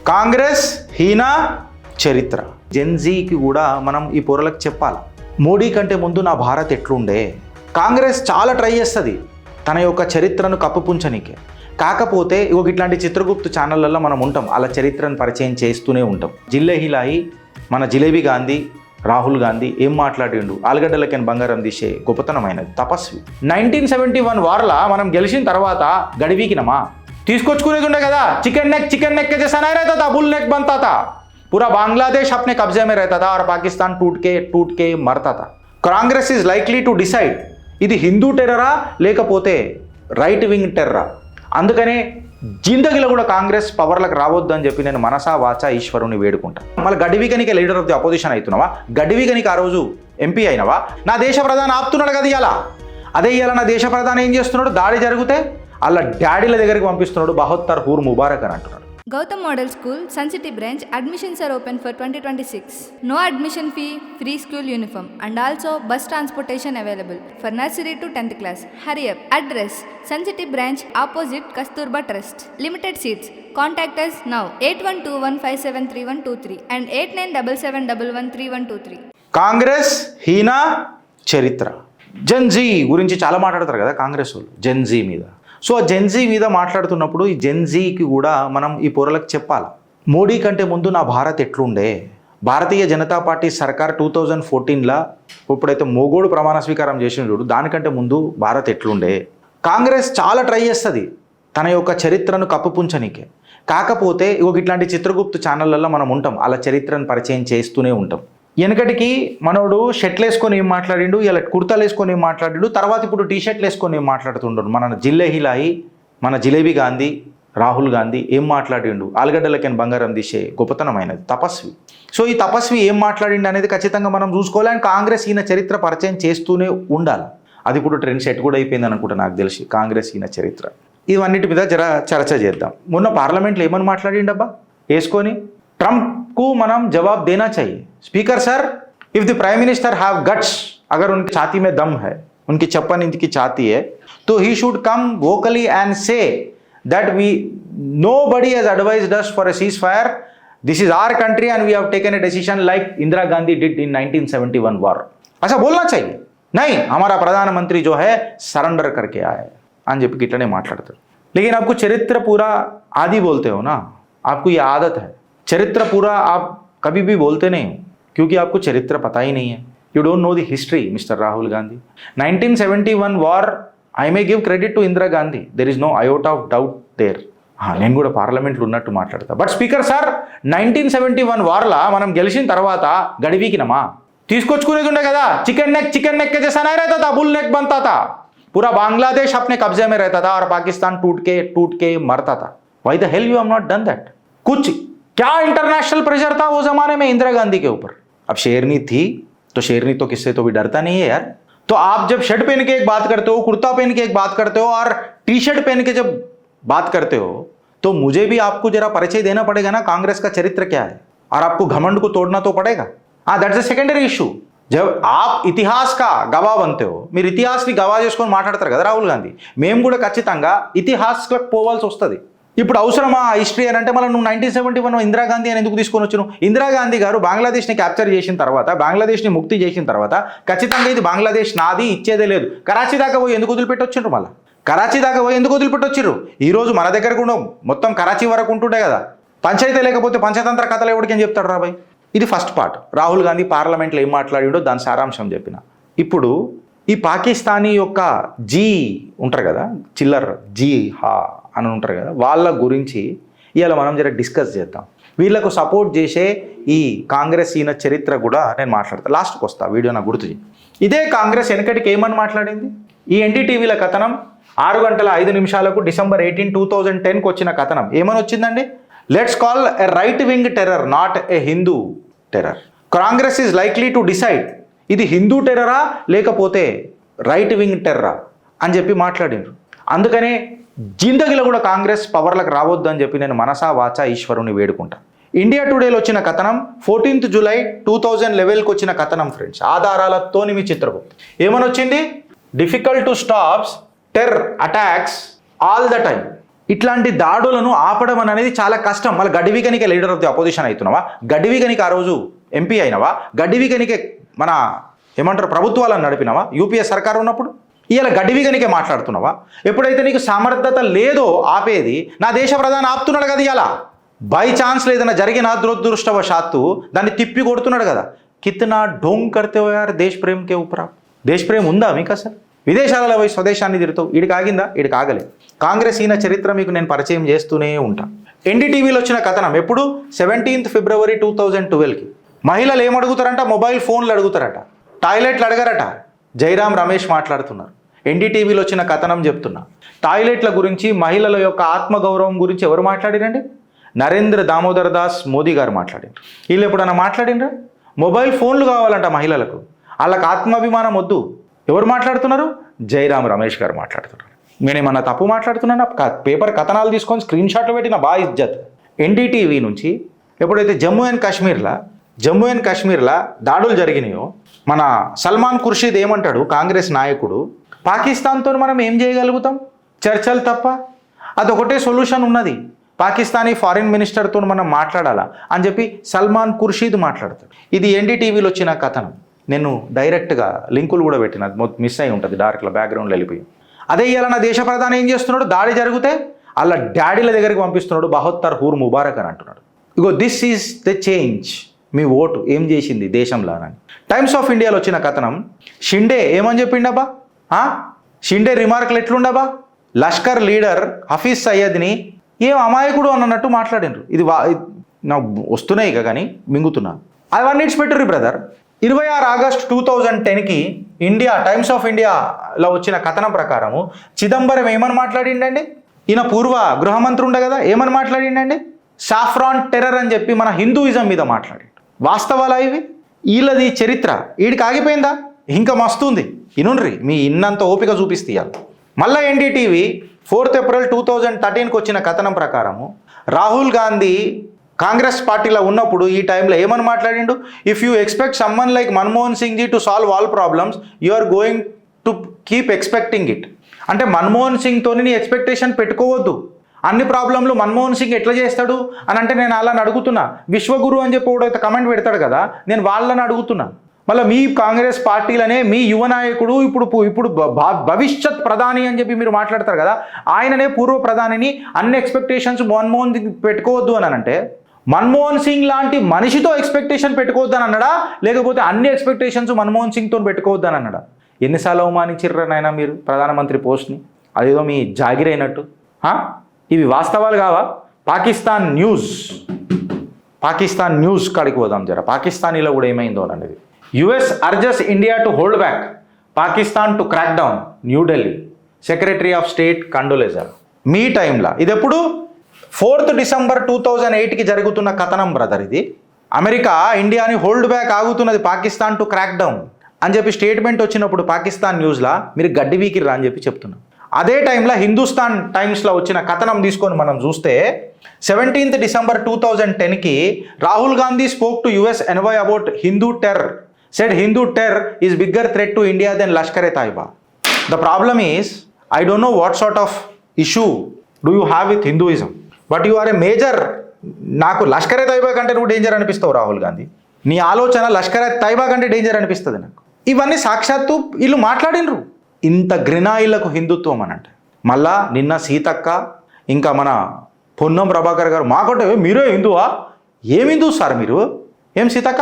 కాంగ్రెస్ హీనా చరిత్ర. జెన్జీకి కూడా మనం ఈ పొరలకు చెప్పాలి. మోడీ కంటే ముందు నా భారత్ ఎట్లుండే. కాంగ్రెస్ చాలా ట్రై చేస్తుంది తన యొక్క చరిత్రను కప్పుపుంచనీకే. కాకపోతే ఇట్లాంటి చిత్రగుప్తు ఛానళ్ళల్లో మనం ఉంటాం, అలా చరిత్రను పరిచయం చేస్తూనే ఉంటాం. జిల్లే హిలాయి మన జిలేబీ గాంధీ రాహుల్ గాంధీ ఏం మాట్లాడిండు, ఆలుగడ్డలకైన బంగారం తీసే గొప్పతనమైనది, తపస్వి. 1971 వార్లా మనం గెలిచిన తర్వాత గడివీకినమా? తీసుకొచ్చుకునేది ఉండే కదా. चिकन नेक के जैसा नहीं रहता था, बुल नेक बनता था. पूरा बांग्लादेश अपने कब्जे में रहता था और पाकिस्तान टूट के मरता था. Congress is likely to decide ఇది హిందూ టెర్రరా లేకపోతే రైట్ వింగ్ టెర్రరా. అందుకనే జిందగీలో కూడా కాంగ్రెస్ పవర్లకు రావద్దు అని చెప్పి నేను మనసా వాచా ఈశ్వరుని వేడుకుంటాను. మళ్ళీ గడివికనికి లీడర్ ఆఫ్ ది అపోజిషన్ అవుతున్నావా? గడివికనికి ఆ రోజు ఎంపీ అయినవా? నా దేశ ప్రధాని ఆపుతున్నాడు కదా ఇవాళ. అదే ఇవాళ నా దేశ ప్రధాని ఏం చేస్తున్నాడు? దాడి జరిగితే అలా డాడీల దగ్గరికి పంపిస్తున్నాడు. బహత్తర్ హూర్ ముబారక్ అని అంటున్నాడు. Gautam Model School, Sun City branch, admissions are open for 2026. No admission fee, free school uniform and also bus transportation available for nursery to 10th class. Hurry up. Address, Sun City branch opposite Kasturba Trust. Limited seats. Contact us now 8121573123 and 8977113123. Congress Hina చరిత్ర. Gen Z గురించి చాలా మాట్లాడతారు కదా కాంగ్రెస్ వాళ్ళు, Gen Z మీద. So Gen Z మీద మాట్లాడుతున్నప్పుడు ఈ జెన్జీకి కూడా మనం ఈ పొరలకు చెప్పాలి. మోడీ కంటే ముందు నా భారత్ ఎట్లుండే. భారతీయ జనతా పార్టీ సర్కార్ 2014లా ఇప్పుడైతే మోగోడు ప్రమాణ స్వీకారం చేసిన చూడు, దానికంటే ముందు భారత్ ఎట్లుండే. కాంగ్రెస్ చాలా ట్రై చేస్తుంది తన యొక్క చరిత్రను కప్పుపుంచనీకే. కాకపోతే ఇట్లాంటి చిత్రగుప్తు ఛానళ్ళల్లో మనం ఉంటాం, అలా చరిత్రను పరిచయం చేస్తూనే ఉంటాం. వెనకటికి మనోడు షర్ట్లు వేసుకొని ఏం మాట్లాడిండు, ఇలా కుర్తాలు వేసుకొని ఏం మాట్లాడిండు, తర్వాత ఇప్పుడు టీ షర్ట్లు వేసుకొని ఏం మాట్లాడుతుండడు. మన జిల్లే హిలాయి మన జిలేబీ గాంధీ రాహుల్ గాంధీ ఏం మాట్లాడిండు, ఆలుగడ్డలకైన బంగారం తీసే గొప్పతనమైనది, తపస్వి. సో ఈ తపస్వి ఏం మాట్లాడిండు అనేది ఖచ్చితంగా మనం చూసుకోవాలి. అండ్ కాంగ్రెస్ ఈయన చరిత్ర పరిచయం చేస్తూనే ఉండాలి. అది ఇప్పుడు ట్రెండ్ సెట్ కూడా అయిపోయింది అనుకుంటా నాకు తెలిసి, కాంగ్రెస్ ఈయన చరిత్ర. ఇవన్నిటి మీద చర్చ చేద్దాం. మొన్న పార్లమెంట్లో ఏమని మాట్లాడిండబ్బా వేసుకొని, ट्रंप को మనం जवाब देना चाहिए. Speaker sir, if the prime minister have guts, अगर उनकी छाती में दम है, उनकी चप्पन इनकी छाती है, तो he should come vocally and से that nobody has advised us for a ceasefire. This is our country and we have taken a decision like Indira Gandhi did in 1971 war. ऐसा बोलना चाहिए. नहीं, हमारा प्रधानमंत्री जो है सरेंडर करके आया అని చెప్పి గిట్లనే మాట్లాడతారు. लेकिन आपको चरित्र पूरा आदि बोलते हो ना, आपको ये आदत है. चरित्र पूरा आप कभी भी बोलते नहीं हो क्योंकि आपको चरित्र पता ही नहीं है. You don't know the history mister Rahul Gandhi. 1971 war I may give credit to Indira Gandhi, there is no iota of doubt there. నేను కూడా పార్లమెంట్లో ఉన్నట్టు మాట్లాడతా. బట్ స్పీకర్ సార్, 1971 వార్లా మనం గెలిచిన తర్వాత గడివీకినమా? తీసుకొచ్చుకునేది ఉండే కదా. चिकन नेक के जैसा नहीं रहता था, बुल नेक बनता था. पूरा बांग्लादेश अपने कब्जे में रहता था और पाकिस्तान टूट के मरता था. Why the hell you have not done that? कुछ क्या इंटरनेशनल प्रेशर था वो जमाने में इंदिरा गांधी के ऊपर. अब शेरनी थी तो शेरनी तो किससे तो भी डरता नहीं है यार. तो आप जब शर्ट पहन के एक बात करते हो, कुर्ता पहन के एक बात करते हो और टी शर्ट पहन के जब बात करते हो, तो मुझे भी आपको जरा परिचय देना पड़ेगा ना कांग्रेस का चरित्र क्या है, और आपको घमंड को तोड़ना तो पड़ेगा. हाँ, दैट्स अ सेकेंडरी इशू. जब आप इतिहास का गवाह बनते हो, మీరు ఇతిహాస్ని గవాహ్ చేసుకొని మాట్లాడతారు కదా రాహుల్ గాంధీ, మేము కూడా ఖచ్చితంగా ఇతిహాస్లకు పోవాల్సి వస్తుంది. ఇప్పుడు అవసరమా హిస్టరీ అని అంటే మళ్ళీ నువ్వు 1971 ఇందిరాగాంధీ అని ఎందుకు తీసుకొని వచ్చాను? ఇందిరాగాంధీ గారు బంగ్లాదేశ్ని క్యాప్చర్ చేసిన తర్వాత, బంగ్లాదేశ్ని ముక్తి చేసిన తర్వాత ఖచ్చితంగా ఇది బంగ్లాదేశ్ నాది ఇచ్చేదే లేదు. కరాచీ దాకా పోయి ఎందుకు వదిలిపెట్టొచ్చిండ్రు? మళ్ళీ కరాచీ దాకా పోయి ఎందుకు వదిలిపెట్టొచ్చిర్రు? ఈరోజు మన దగ్గర కూడా మొత్తం కరాచీ వరకు ఉంటుండే కదా. పంచాయతీ లేకపోతే పంచతంత్ర కథలు ఎవరికేం చెప్తాడు రాబాయ్? ఇది ఫస్ట్ పార్ట్. రాహుల్ గాంధీ పార్లమెంట్లో ఏం మాట్లాడిండో దాని సారాంశం చెప్పిన. ఇప్పుడు ఈ పాకిస్తానీ యొక్క జీ ఉంటారు కదా, చిల్లర్ జీ హా అని ఉంటారు కదా, వాళ్ళ గురించి ఇవాళ మనం జర డిస్కస్ చేద్దాం. వీళ్ళకు సపోర్ట్ చేసే ఈ కాంగ్రెస్ ఈయన చరిత్ర కూడా నేను మాట్లాడతాను. లాస్ట్కి వస్తా, వీడియో నాకు గుర్తు చేయి. ఇదే కాంగ్రెస్ వెనకటికి ఏమని మాట్లాడింది? ఈ ఎన్డీటీవీల కథనం 6:05 December 18, 2010కి వచ్చిన కథనం ఏమని వచ్చిందండి? Let's call a right wing terror, not a Hindu terror. Congress is likely to decide ఇది హిందూ టెర్రరా లేకపోతే రైట్ వింగ్ టెర్రరా అని చెప్పి మాట్లాడిండ్రు. అందుకనే జిందగీలో కూడా కాంగ్రెస్ పవర్లకు రావద్దు అని చెప్పి నేను మనసా వాచా ఈశ్వరుని వేడుకుంటా. ఇండియా టుడేలో వచ్చిన కథనం 14th July 2011కి వచ్చిన కథనం ఫ్రెండ్స్, ఆధారాలతోని మీ చిత్రగుప్త ఏమని వచ్చింది? Difficult to stop terror attacks all the time. ఇట్లాంటి దాడులను ఆపడం అనేది చాలా కష్టం. మళ్ళీ గడివికనికే లీడర్ ఆఫ్ ది అపోజిషన్ అవుతున్నావా, గడివికనికి ఆ రోజు ఎంపీ అయినవా, గడివికనికే మన ఏమంటారు ప్రభుత్వాలను నడిపినవా యూపీఏ సర్కారు ఉన్నప్పుడు? ఇలా గడివికనికే మాట్లాడుతున్నావా? ఎప్పుడైతే నీకు సమర్థత లేదో ఆపేది, నా దేశ ప్రధాని ఆపుతున్నాడు కదా ఇలా, బై ఛాన్స్ ఏదైనా జరిగిన దురదృష్టవశాత్తు దాన్ని తిప్పి కొడుతున్నాడు కదా. కిత్నా ఢోంగ్ కర్తే హో యార్ దేశ్ ప్రేమ్కే ఊపరా. దేశ ప్రేమ ఉందా మీకు అసలు? విదేశాలలో పోయి స్వదేశాన్ని తిరుగుతావు. ఈడికి ఆగిందా? ఈడికి ఆగలేదు. కాంగ్రెస్ ఈయన చరిత్ర మీకు నేను పరిచయం చేస్తూనే ఉంటా. ఎన్డీటీవీలో వచ్చిన కథనం ఎప్పుడు? 17th February 2012కి. మహిళలు ఏమడుగుతారంట? మొబైల్ ఫోన్లు అడుగుతారట, టాయిలెట్లు అడగరట. జైరాం రమేష్ మాట్లాడుతున్నారు. ఎన్డీటీవీలో వచ్చిన కథనం చెప్తున్నా. టాయిలెట్ల గురించి, మహిళల యొక్క ఆత్మగౌరవం గురించి ఎవరు మాట్లాడిరండి? నరేంద్ర దామోదర్ దాస్ మోదీ గారు మాట్లాడారు. వీళ్ళు ఎప్పుడన్నా మాట్లాడినరా? మొబైల్ ఫోన్లు కావాలంట మహిళలకు, వాళ్ళకి ఆత్మాభిమానం వద్దు. ఎవరు మాట్లాడుతున్నారు? జైరాం రమేష్ గారు మాట్లాడుతున్నారు. నేనేమన్నా తప్పు మాట్లాడుతున్నాను? పేపర్ కథనాలు తీసుకొని స్క్రీన్ షాట్లు పెట్టిన బా ఇజ్జత్. ఎన్డీటీవీ నుంచి ఎప్పుడైతే జమ్మూ అండ్ కాశ్మీర్లో దాడులు జరిగినాయో, మన సల్మాన్ ఖుర్షీద్ ఏమంటాడు, కాంగ్రెస్ నాయకుడు, పాకిస్తాన్తో మనం ఏం చేయగలుగుతాం? చర్చలు తప్ప. అదొకటే సొల్యూషన్ ఉన్నది, పాకిస్తానీ ఫారిన్ మినిస్టర్తో మనం మాట్లాడాలా అని చెప్పి సల్మాన్ ఖుర్షీద్ మాట్లాడతాడు. ఇది ఎన్డీటీవీలో వచ్చిన కథనం. నేను డైరెక్ట్గా లింకులు కూడా పెట్టిన, మిస్ అయి ఉంటుంది, డార్క్లో బ్యాక్గ్రౌండ్లో వెళ్ళిపోయి. అదే ఇవాళ నా దేశ ప్రధాని ఏం చేస్తున్నాడు? దాడి జరిగితే వాళ్ళ డాడీల దగ్గరికి పంపిస్తున్నాడు, 72 హూర్ ముబారక్ అని అంటున్నాడు. ఇగో దిస్ ఈజ్ ద చేంజ్. మీ ఓటు ఏం చేసింది దేశంలో అని. టైమ్స్ ఆఫ్ ఇండియాలో వచ్చిన కథనం. షిండే ఏమని చెప్పిండబ్బా? షిండే రిమార్క్లు ఎట్లుండబా? లష్కర్ లీడర్ హఫీజ్ సయ్యద్ని ఏం అమాయకుడు అన్నట్టు మాట్లాడినారు. ఇది నాకు వస్తున్నాయి కానీ మింగుతున్నా. అవన్నీ ఇచ్చిపెట్టుర్రు బ్రదర్. 26 August 2010కి ఇండియా టైమ్స్ ఆఫ్ ఇండియాలో వచ్చిన కథనం ప్రకారము చిదంబరం ఏమని మాట్లాడిండండి? ఈయన పూర్వ గృహమంత్రి ఉండే కదా, ఏమని మాట్లాడిండండి? సాఫ్రాన్ టెర్రర్ అని చెప్పి మన హిందూయిజం మీద మాట్లాడి. వాస్తవాలా ఇవి? వీళ్ళది చరిత్ర వీడికి ఆగిపోయిందా? ఇంకా మస్తుంది. ఇనుండ్రి, మీ ఇన్నంత ఓపిక చూపిస్తీయాలి. మళ్ళీ ఎన్డీటీవీ 4th April 2013కి వచ్చిన కథనం ప్రకారము రాహుల్ గాంధీ కాంగ్రెస్ పార్టీలో ఉన్నప్పుడు ఈ టైంలో ఏమని మాట్లాడిండు? If you expect someone like Manmohan Singh ji to solve all problems, you are going to keep expecting it. అంటే మన్మోహన్ సింగ్తో నీ ఎక్స్పెక్టేషన్ పెట్టుకోవద్దు. అన్ని ప్రాబ్లంలు మన్మోహన్ సింగ్ ఎట్లా చేస్తాడు అని అంటే నేను అలాని అడుగుతున్నా. విశ్వగురు అని చెప్పి కూడా కమెంట్ పెడతాడు కదా, నేను వాళ్ళని అడుగుతున్నా. మళ్ళీ మీ కాంగ్రెస్ పార్టీలనే మీ యువ నాయకుడు ఇప్పుడు భవిష్యత్ ప్రధాని అని చెప్పి మీరు మాట్లాడతారు కదా, ఆయననే పూర్వ ప్రధానిని అన్ని ఎక్స్పెక్టేషన్స్ మన్మోహన్ సింగ్ పెట్టుకోవద్దు అని అంటే, మన్మోహన్ సింగ్ లాంటి మనిషితో ఎక్స్పెక్టేషన్ పెట్టుకోవద్దు అని అన్నాడా, లేకపోతే అన్ని ఎక్స్పెక్టేషన్స్ మన్మోహన్ సింగ్తో పెట్టుకోవద్దు అని అన్నాడా? ఎన్నిసార్లు అవమానించిర్రనైనా మీరు ప్రధానమంత్రి పోస్ట్ని? అదేదో మీ జాగిరైనట్టు. ఇవి వాస్తవాలు కావా? పాకిస్తాన్ న్యూస్ కాడికి పోదాం జర. పాకిస్తానీలో కూడా ఏమైందో అనేది. US urges India to hold back, Pakistan to crack down, New Delhi, Secretary of State Condoleezza. మీ టైంలో ఇది ఎప్పుడు? 4th December 2008కి జరుగుతున్న కథనం బ్రదర్ ఇది. అమెరికా ఇండియాని హోల్డ్ బ్యాక్ ఆగుతున్నది, పాకిస్తాన్ టు క్రాక్ డౌన్ అని చెప్పి స్టేట్మెంట్ వచ్చినప్పుడు పాకిస్తాన్ న్యూస్లో మీరు గడ్డి వీకిర్రా అని చెప్పి చెప్తున్నాం. అదే టైంలో హిందుస్థాన్ టైమ్స్లో వచ్చిన కథనం తీసుకొని మనం చూస్తే 17th December 2010కి Rahul Gandhi spoke to US envoy about Hindu terror. Said Hindu terror is bigger threat to India than Lashkar-e-Taiba. The problem is, I don't know what sort of issue do you have with Hinduism, but you are a major. నాకు లష్కర్-e-తైబా కంటే నువ్వు danger అనిపిస్తావు Rahul Gandhi. నీ ఆలోచన లష్కర్-e-తైబా కంటే danger అనిపిస్తుంది నాకు. ఇవన్నీ సాక్షాత్తు వీళ్ళు మాట్లాడినరు. ఇంత ఘృణాయిలకు హిందుత్వం అని అంటే. మళ్ళా నిన్న సీతక్క ఇంకా మన పొన్నం ప్రభాకర్ గారు మాకంటే మీరే హిందువా? ఏం హిందూ సార్ మీరు? ఏం సీతక్క,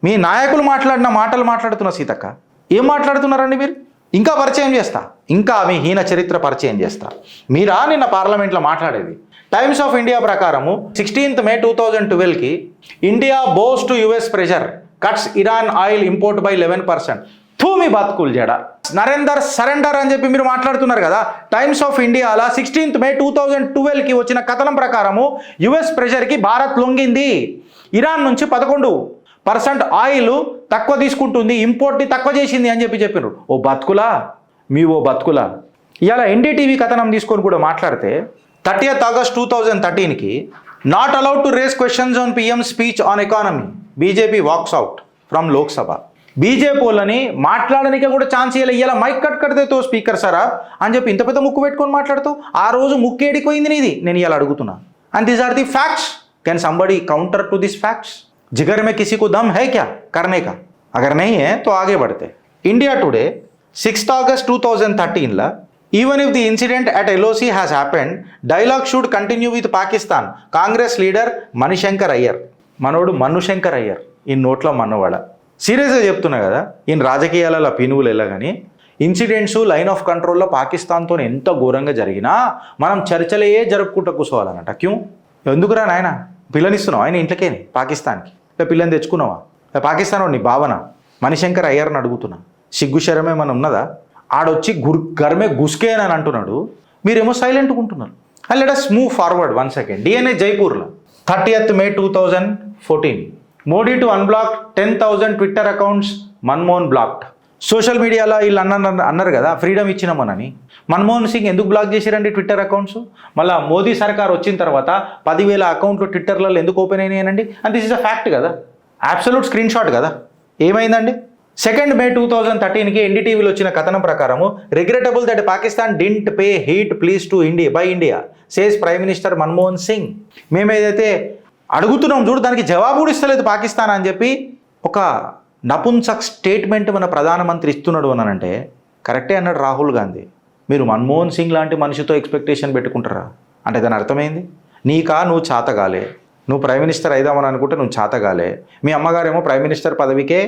మీ నాయకులు మాట్లాడిన మాటలు మాట్లాడుతున్న సీతక్క ఏం మాట్లాడుతున్నారండి మీరు? ఇంకా పరిచయం చేస్తా, ఇంకా మీ హీన చరిత్ర పరిచయం చేస్తా. మీరా నిన్న పార్లమెంట్లో మాట్లాడేది? టైమ్స్ ఆఫ్ ఇండియా ప్రకారము 16th May 2012కి India bows to US pressure cuts Iran oil import by 11%. మీ బతుకులు జడ. నరేందర్ సరెండర్ అని చెప్పి మీరు మాట్లాడుతున్నారు కదా. టైమ్స్ ఆఫ్ ఇండియాలో 16th May 2012కి వచ్చిన కథనం ప్రకారము US ప్రెషర్కి భారత్ లొంగింది. ఇరాన్ నుంచి 11% ఆయిల్ తక్కువ తీసుకుంటుంది, ఇంపోర్ట్ని తక్కువ చేసింది అని చెప్పి చెప్పినారు. ఓ బతుకులా ఇవాళ ఎన్డీటీవీ కథనం తీసుకొని కూడా మాట్లాడితే 30th August 2013కి not allowed to raise questions on PM speech on economy, BJP walks out from Lok Sabha. BJP వాళ్ళని మాట్లాడడానికి కూడా ఛాన్స్ ఇవ్వాలి. మైక్ కట్ కడితే స్పీకర్ సారా అని చెప్పి ఇంత పెద్ద ముక్కు పెట్టుకొని మాట్లాడుతావు. ఆ రోజు ముక్కు ఏడిపోయింది నీది, నేను ఇలా అడుగుతున్నా. And these are the facts. Can somebody counter to these facts? जिगर में किसी को दम है क्या करने का? अगर नहीं है तो आगे बढ़ते. India today 6th August 2013 La even if the incident at LOC has happened, dialogue should continue with Pakistan. Congress leader Manishankar Iyer, మనోడు మనుశంకర్ అయ్యర్, ఈ నోట్ల మనవాడ. సీరియస్గా చెప్తున్నా కదా, ఈయన రాజకీయాలలో పినువులు వెళ్ళగాని ఇన్సిడెంట్స్ లైన్ ఆఫ్ కంట్రోల్లో పాకిస్తాన్తో ఎంత ఘోరంగా జరిగినా మనం చర్చలే జరుపుకుంటూ కూర్చోవాలన్నట. క్యూ? ఎందుకురా నాయన పిల్లనిస్తున్నావు ఆయన ఇంట్లోకే పాకిస్తాన్కి? లేదా పిల్లని తెచ్చుకున్నావా? లేదా పాకిస్తాన్ నీ భావన? మణిశంకర్ అయ్యర్ని అడుగుతున్నా, సిగ్గు శరమే మన ఉన్నదా? ఆడొచ్చి గర్మే గుస్కేనని అంటున్నాడు, మీరేమో సైలెంట్గా ఉంటున్నారు. And let us move forward 1 second. DNA జైపూర్లో 30th May 2014 Modi to unblock 10,000 Twitter accounts, Manmohan blocked. Social మీడియాలో వీళ్ళు అన్నారు కదా ఫ్రీడమ్ ఇచ్చినామనని. మన్మోహన్ సింగ్ ఎందుకు బ్లాక్ చేశారండి ట్విట్టర్ అకౌంట్స్? మళ్ళీ మోదీ సర్కార్ వచ్చిన తర్వాత 10,000 అకౌంట్లు ట్విట్టర్లలో ఎందుకు ఓపెన్ అయినాయనండి? And this is a fact కదా, అబ్సల్యూట్ స్క్రీన్ షాట్ కదా. ఏమైందండి? 2nd May 2013కి ఎన్డీటీవీలో వచ్చిన కథనం ప్రకారము regrettable that Pakistan didn't pay heed pleas to India says prime minister Manmohan Singh. మేము ఏదైతే అడుగుతున్నాం చూడు దానికి జవాబు కూడా ఇస్తలేదు పాకిస్తాన్ అని చెప్పి ఒక నపుంసక్ స్టేట్మెంట్ మన ప్రధానమంత్రి ఇస్తున్నాడు అని అంటే కరెక్టే అన్నాడు రాహుల్ గాంధీ. మీరు మన్మోహన్ సింగ్ లాంటి మనిషితో ఎక్స్పెక్టేషన్ పెట్టుకుంటారా? అంటే దాని అర్థమైంది, నీకా నువ్వు చాతగాలే, నువ్వు ప్రైమ్ మినిస్టర్ అయిదామని అనుకుంటే నువ్వు చాతగాలే. మీ అమ్మగారేమో ప్రైమ్ మినిస్టర్ పదవికే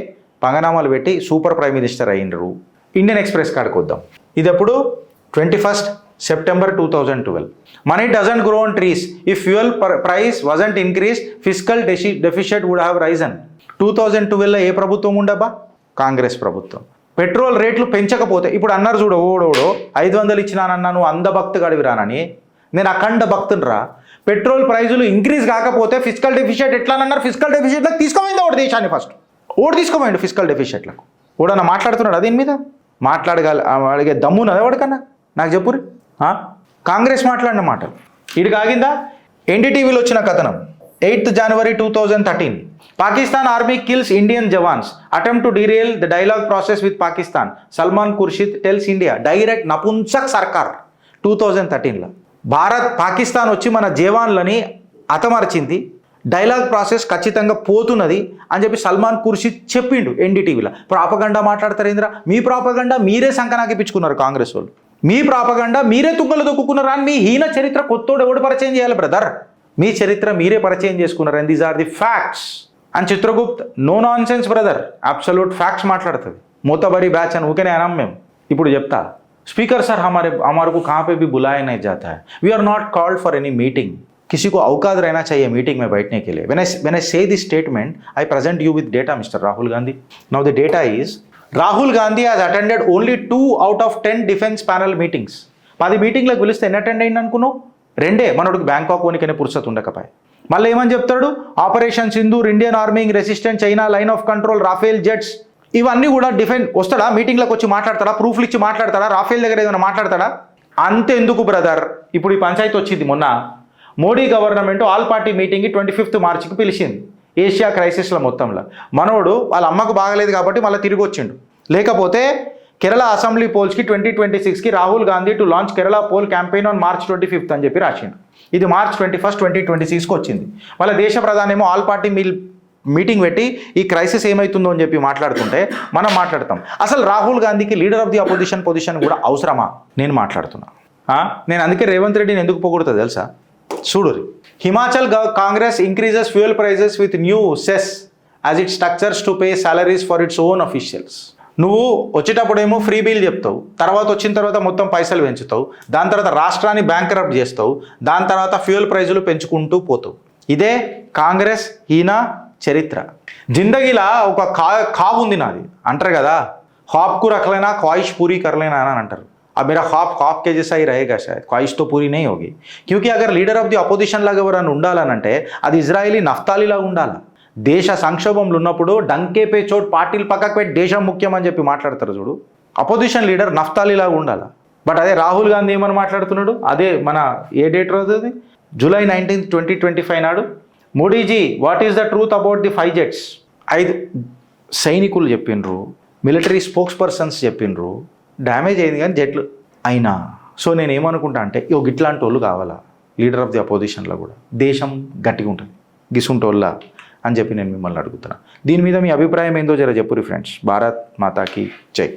పంగనామాలు పెట్టి సూపర్ ప్రైమ్ మినిస్టర్ అయ్యిండ్రు. ఇండియన్ ఎక్స్ప్రెస్ కాడికి వద్దాం. ఇది ఎప్పుడు? 21st September 2012. Money doesn't grow on trees. If fuel price wasn't increased, fiscal deficit would have risen. 2012లో ఏ ప్రభుత్వం ఉండబ్బా? కాంగ్రెస్ ప్రభుత్వం. పెట్రోల్ రేట్లు పెంచకపోతే ఇప్పుడు అన్నారు చూడు, ఓడోడో 500 ఇచ్చినానన్నా నువ్వు అంధభక్తి గడివిరానని. నేను అఖండ భక్తుని రా. పెట్రోల్ ప్రైజులు ఇంక్రీజ్ కాకపోతే ఫిజికల్ డెఫిషియట్ ఎట్లా అన్నారు? ఫిజికల్ డెఫిషియట్లకు తీసుకోమైంది ఒకటి దేశాన్ని, ఫస్ట్ ఓడి తీసుకోమైండు ఫిజికల్ డెఫిషియట్లకు. ఓడన్నా మాట్లాడుతున్నాడు దీని మీద? అడిగే దమ్మున్నది ఎవరికన్నా? నాకు చెప్పురి. కాంగ్రెస్ మాట్లాడిన మాటలు ఇడికి ఆగిందా? ఎన్డీటీవీలో వచ్చిన కథనం 8th January 2013 Pakistan army kills Indian jawans, attempt to derail the dialogue process with Pakistan, Salman Khurshid tells India. Direct నపుంసక్ సర్కార్ 2013లో భారత్ పాకిస్తాన్ వచ్చి మన జవాన్లని హతమర్చింది, డైలాగ్ ప్రాసెస్ ఖచ్చితంగా పోతున్నది అని చెప్పి సల్మాన్ ఖుర్షిద్ చెప్పిండు ఎన్డీటీవీలో. ప్రాపగండా మాట్లాడతారేంద్రా? మీ ప్రాపగండా మీరే సంకనాకిపించుకున్నారు కాంగ్రెస్ వాళ్ళు. మీ ప్రాపగండా మీరే తుగ్గలు దొక్కుకున్నారు. అని మీ హీన చరిత్ర కొత్తోడు ఎవడు పరిచయం చేయాలి బ్రదర్? మీ చరిత్ర మీరే పరిచయం చేసుకున్నారు. And these are the facts. And Chitragupt no nonsense brother, absolute facts మాట్లాడుతుంది. మూతబరి బ్యాచ్ అని ఊకే అనం మేము. ఇప్పుడు చెప్తా. स्पीकर सर हमारे को कहाँ पे भी बुलाया नहीं जाता है. We are not called for any meeting. किसी को औकात रहना चाहिए मीटिंग में बैठने के लिए. When I say this statement, I present you with data, Mr. Rahul Gandhi. Now the data is Rahul Gandhi has attended only 2 out of 10 defense panel meetings. 10 మీటింగ్లకు పిలిస్తే ఎన్ని అటెండ్ అయింది అనుకున్నావు? 2. మనోడికి బ్యాంకాక్ పోనీకనే పురుసత్ ఉండకపోయి. మళ్ళీ ఏమని చెప్తాడు? Operation Sindoor, Indian army resistant, China line of control, Raphael jets, ఇవన్నీ కూడా డిఫెన్స్ వస్తాడా? మీటింగ్లకు వచ్చి మాట్లాడతాడా? ప్రూఫ్లు ఇచ్చి మాట్లాడతాడా? రాఫేల్ దగ్గర ఏదైనా మాట్లాడతాడా? అంతెందుకు బ్రదర్, ఇప్పుడు ఈ పంచాయతీ వచ్చింది. మొన్న మోడీ గవర్నమెంట్ ఆల్ పార్టీ మీటింగ్కి 25th మార్చికి పిలిచింది ఏషియా క్రైసిస్ల మొత్తంలో. మనోడు వాళ్ళ అమ్మకు బాగలేదు కాబట్టి మళ్ళీ తిరిగి వచ్చిండు. లేకపోతే కేరళ అసెంబ్లీ పోల్స్కి 2026కి Rahul Gandhi to launch Kerala poll campaign on March 25th అని చెప్పి రాసిండు. ఇది March 21st, 2026కి వచ్చింది. వాళ్ళ దేశ ప్రధాని ఏమో ఆల్ పార్టీ మీటింగ్ పెట్టి ఈ క్రైసిస్ ఏమవుతుందో అని చెప్పి మాట్లాడుతుంటే మనం మాట్లాడతాం. అసలు రాహుల్ గాంధీకి leader of the opposition position కూడా అవసరమా? నేను మాట్లాడుతున్నా. నేను అందుకే రేవంత్ రెడ్డిని ఎందుకు పొగుడుతా తెలుసా? చూడురి. Himachal Congress increases fuel prices with new cess as it struggles to pay salaries for its own officials. నువ్వు వచ్చేటప్పుడేమో ఫ్రీ బిల్ చెప్తావు, తర్వాత వచ్చిన తర్వాత మొత్తం పైసలు పెంచుతావు, దాని తర్వాత రాష్ట్రాన్ని బ్యాంక్రప్ట్ చేస్తావు, దాని తర్వాత ఫ్యూయల్ ప్రైజులు పెంచుకుంటూ పోతావు. ఇదే కాంగ్రెస్ హీన చరిత్ర. జిందగీలా ఒక ఖాబ్ ఉంది నాది అంటారు కదా, ख्वाब రఖలేనా ख्वाहिश పూరీ కర్లేనా అని అంటారు. अब मेरा ख्वाब के जैसा ही रहेगा शायद, ख्वाहिश तो पूरी नहीं होगी. क्योंकि अगर लीडर ऑफ ది అపోజిషన్ లాగా ఎవరైనా ఉండాలనంటే అది ఇజ్రాయిలీ నఫ్తాలీలా ఉండాలి. దేశ సంక్షోభంలో ఉన్నప్పుడు డంకేపే చోట్ పార్టీలు పక్కకు పెట్టి దేశం ముఖ్యం అని చెప్పి మాట్లాడతారు చూడు, అపోజిషన్ లీడర్ నఫ్తాలీలా ఉండాలి. బట్ అదే రాహుల్ గాంధీ ఏమని మాట్లాడుతున్నాడు? అదే మన ఏ డేట్ రోజు? July 19th, 2025 నాడు Modiji what is the truth about the 5 jets? సైనికులు చెప్పిండ్రు, మిలిటరీ స్పోక్స్ పర్సన్స్ చెప్పిండ్రు, డ్యామేజ్ అయింది కానీ జెట్లు అయినా. సో నేను ఏమనుకుంటా అంటే ఇట్లాంటి వాళ్ళు కావాలా లీడర్ ఆఫ్ ది అపోజిషన్లో కూడా, దేశం గట్టిగా ఉంటుంది గిసుంటోళ్ళ అని చెప్పి నేను మిమ్మల్ని అడుగుతున్నా. దీని మీద మీ అభిప్రాయం ఏందో జర చెప్పురి ఫ్రెండ్స్. భారత్ మాతాకి జై.